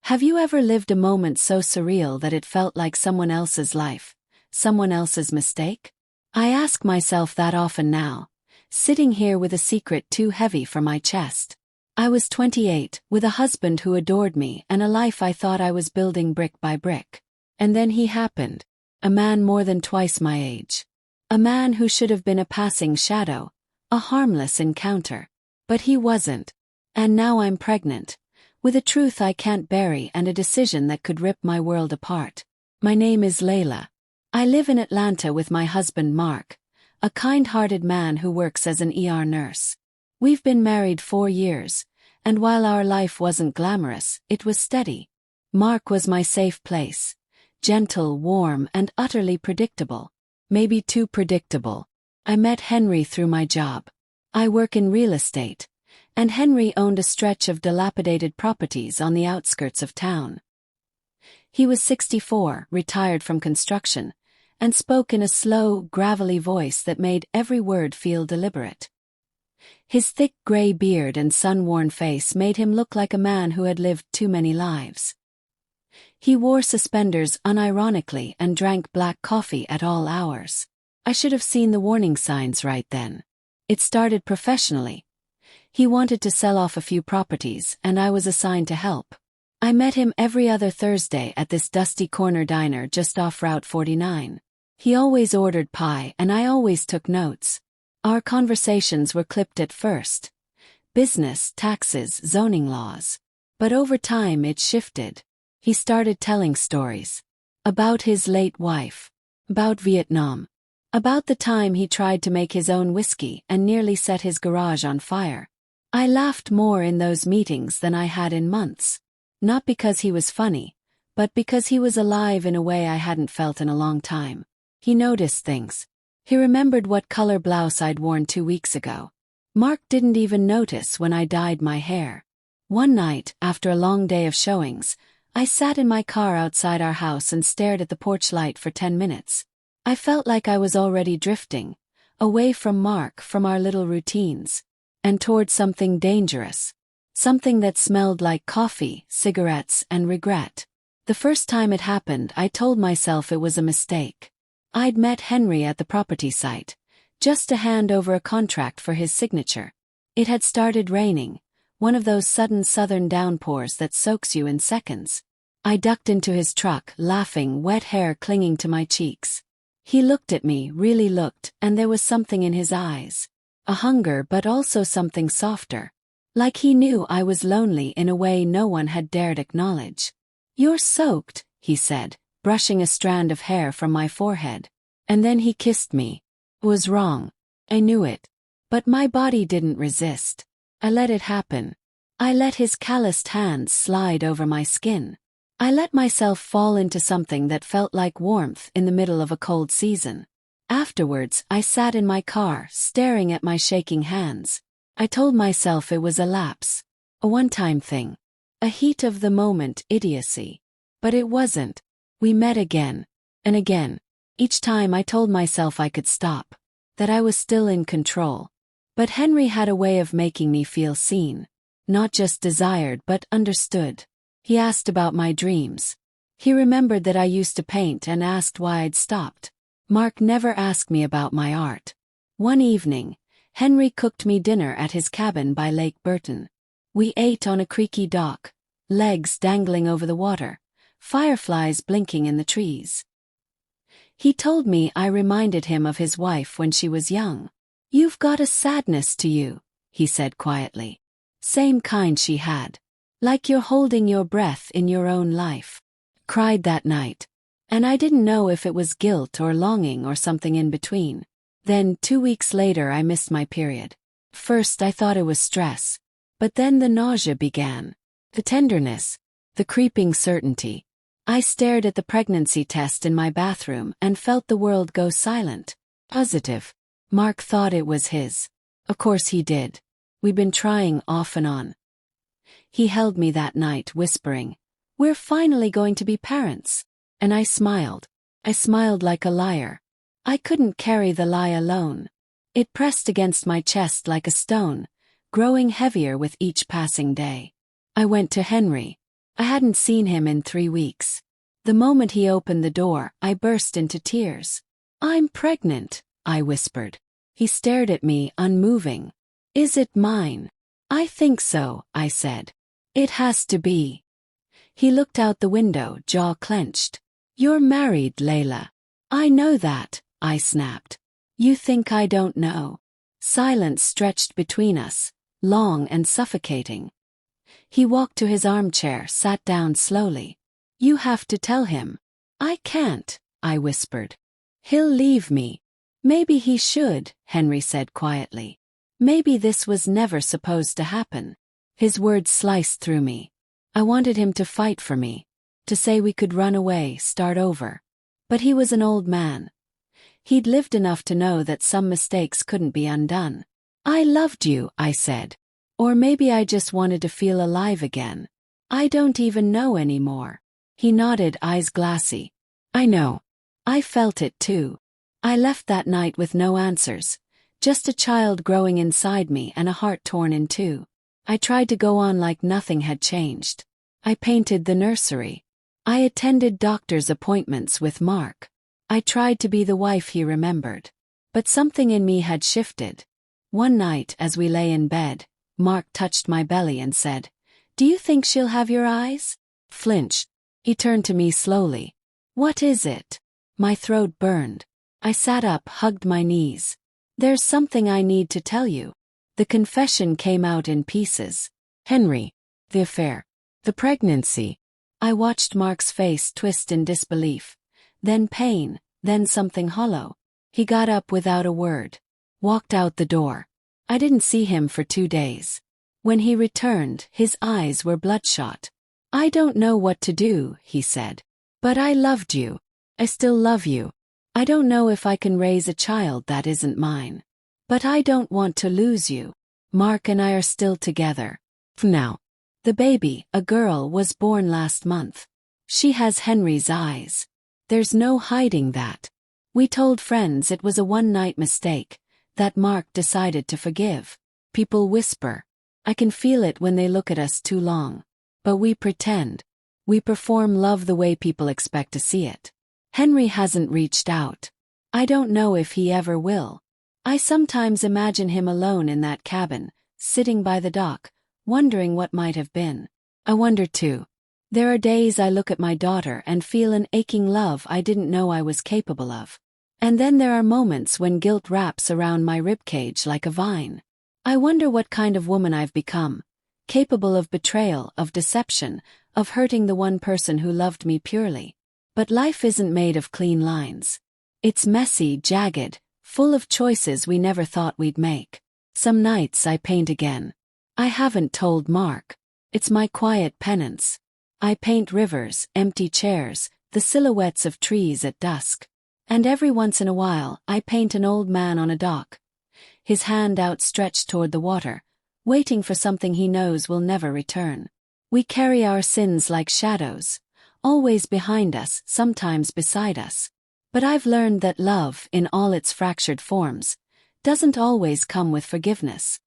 Have you ever lived a moment so surreal that it felt like someone else's life, someone else's mistake? I ask myself that often now, sitting here with a secret too heavy for my chest. I was 28, with a husband who adored me and a life I thought I was building brick by brick. And then he happened. A man more than twice my age. A man who should have been a passing shadow, a harmless encounter. But he wasn't. And now I'm pregnant, with a truth I can't bury and a decision that could rip my world apart. My name is Layla. I live in Atlanta with my husband Mark, a kind-hearted man who works as an ER nurse. We've been married 4 years, and while our life wasn't glamorous, it was steady. Mark was my safe place. Gentle, warm, and utterly predictable. Maybe too predictable. I met Henry through my job. I work in real estate, and Henry owned a stretch of dilapidated properties on the outskirts of town. He was 64, retired from construction, and spoke in a slow, gravelly voice that made every word feel deliberate. His thick gray beard and sun-worn face made him look like a man who had lived too many lives. He wore suspenders unironically and drank black coffee at all hours. I should have seen the warning signs right then. It started professionally. He wanted to sell off a few properties, and I was assigned to help. I met him every other Thursday at this dusty corner diner just off Route 49. He always ordered pie, and I always took notes. Our conversations were clipped at first. Business, taxes, zoning laws. But over time it shifted. He started telling stories. About his late wife. About Vietnam. About the time he tried to make his own whiskey and nearly set his garage on fire. I laughed more in those meetings than I had in months. Not because he was funny, but because he was alive in a way I hadn't felt in a long time. He noticed things. He remembered what color blouse I'd worn 2 weeks ago. Mark didn't even notice when I dyed my hair. One night, after a long day of showings, I sat in my car outside our house and stared at the porch light for 10 minutes. I felt like I was already drifting, away from Mark, from our little routines, and toward something dangerous. Something that smelled like coffee, cigarettes, and regret. The first time it happened, I told myself it was a mistake. I'd met Henry at the property site, just to hand over a contract for his signature. It had started raining, one of those sudden southern downpours that soaks you in seconds. I ducked into his truck, laughing, wet hair clinging to my cheeks. He looked at me, really looked, and there was something in his eyes. A hunger, but also something softer. Like he knew I was lonely in a way no one had dared acknowledge. "You're soaked," he said, brushing a strand of hair from my forehead. And then he kissed me. It was wrong. I knew it. But my body didn't resist. I let it happen. I let his calloused hands slide over my skin. I let myself fall into something that felt like warmth in the middle of a cold season. Afterwards, I sat in my car, staring at my shaking hands. I told myself it was a lapse. A one-time thing. A heat-of-the-moment idiocy. But it wasn't. We met again. And again. Each time I told myself I could stop. That I was still in control. But Henry had a way of making me feel seen. Not just desired but understood. He asked about my dreams. He remembered that I used to paint and asked why I'd stopped. Mark never asked me about my art. One evening, Henry cooked me dinner at his cabin by Lake Burton. We ate on a creaky dock, legs dangling over the water, fireflies blinking in the trees. He told me I reminded him of his wife when she was young. "You've got a sadness to you," he said quietly. "Same kind she had. Like you're holding your breath in your own life." Cried that night. And I didn't know if it was guilt or longing or something in between. Then 2 weeks later I missed my period. First I thought it was stress. But then the nausea began. The tenderness. The creeping certainty. I stared at the pregnancy test in my bathroom and felt the world go silent. Positive. Mark thought it was his. Of course he did. We'd been trying off and on. He held me that night, whispering, "We're finally going to be parents." And I smiled. I smiled like a liar. I couldn't carry the lie alone. It pressed against my chest like a stone, growing heavier with each passing day. I went to Henry. I hadn't seen him in 3 weeks. The moment he opened the door, I burst into tears. "I'm pregnant," I whispered. He stared at me, unmoving. "Is it mine?" "I think so," I said. "It has to be." He looked out the window, jaw clenched. "You're married, Layla." "I know that," I snapped. "You think I don't know?" Silence stretched between us, long and suffocating. He walked to his armchair, sat down slowly. "You have to tell him." "I can't," I whispered. "He'll leave me." "Maybe he should," Henry said quietly. "Maybe this was never supposed to happen." His words sliced through me. I wanted him to fight for me, to say we could run away, start over. But he was an old man. He'd lived enough to know that some mistakes couldn't be undone. "I loved you," I said. "Or maybe I just wanted to feel alive again. I don't even know anymore." He nodded, eyes glassy. "I know. I felt it too." I left that night with no answers, just a child growing inside me and a heart torn in two. I tried to go on like nothing had changed. I painted the nursery. I attended doctor's appointments with Mark. I tried to be the wife he remembered. But something in me had shifted. One night, as we lay in bed, Mark touched my belly and said, "Do you think she'll have your eyes?" Flinched. He turned to me slowly. "What is it?" My throat burned. I sat up, hugged my knees. "There's something I need to tell you." The confession came out in pieces. Henry. The affair. The pregnancy. I watched Mark's face twist in disbelief. Then pain, then something hollow. He got up without a word. Walked out the door. I didn't see him for 2 days. When he returned, his eyes were bloodshot. "I don't know what to do," he said. "But I loved you. I still love you. I don't know if I can raise a child that isn't mine. But I don't want to lose you. Mark and I are still together. For now. The baby, a girl, was born last month. She has Henry's eyes. There's no hiding that. We told friends it was a one-night mistake, that Mark decided to forgive. People whisper. I can feel it when they look at us too long. But we pretend. We perform love the way people expect to see it. Henry hasn't reached out. I don't know if he ever will. I sometimes imagine him alone in that cabin, sitting by the dock, wondering what might have been. I wonder too. There are days I look at my daughter and feel an aching love I didn't know I was capable of. And then there are moments when guilt wraps around my ribcage like a vine. I wonder what kind of woman I've become, capable of betrayal, of deception, of hurting the one person who loved me purely. But life isn't made of clean lines. It's messy, jagged, full of choices we never thought we'd make. Some nights I paint again. I haven't told Mark. It's my quiet penance. I paint rivers, empty chairs, the silhouettes of trees at dusk. And every once in a while, I paint an old man on a dock, his hand outstretched toward the water, waiting for something he knows will never return. We carry our sins like shadows, always behind us, sometimes beside us. But I've learned that love, in all its fractured forms, doesn't always come with forgiveness.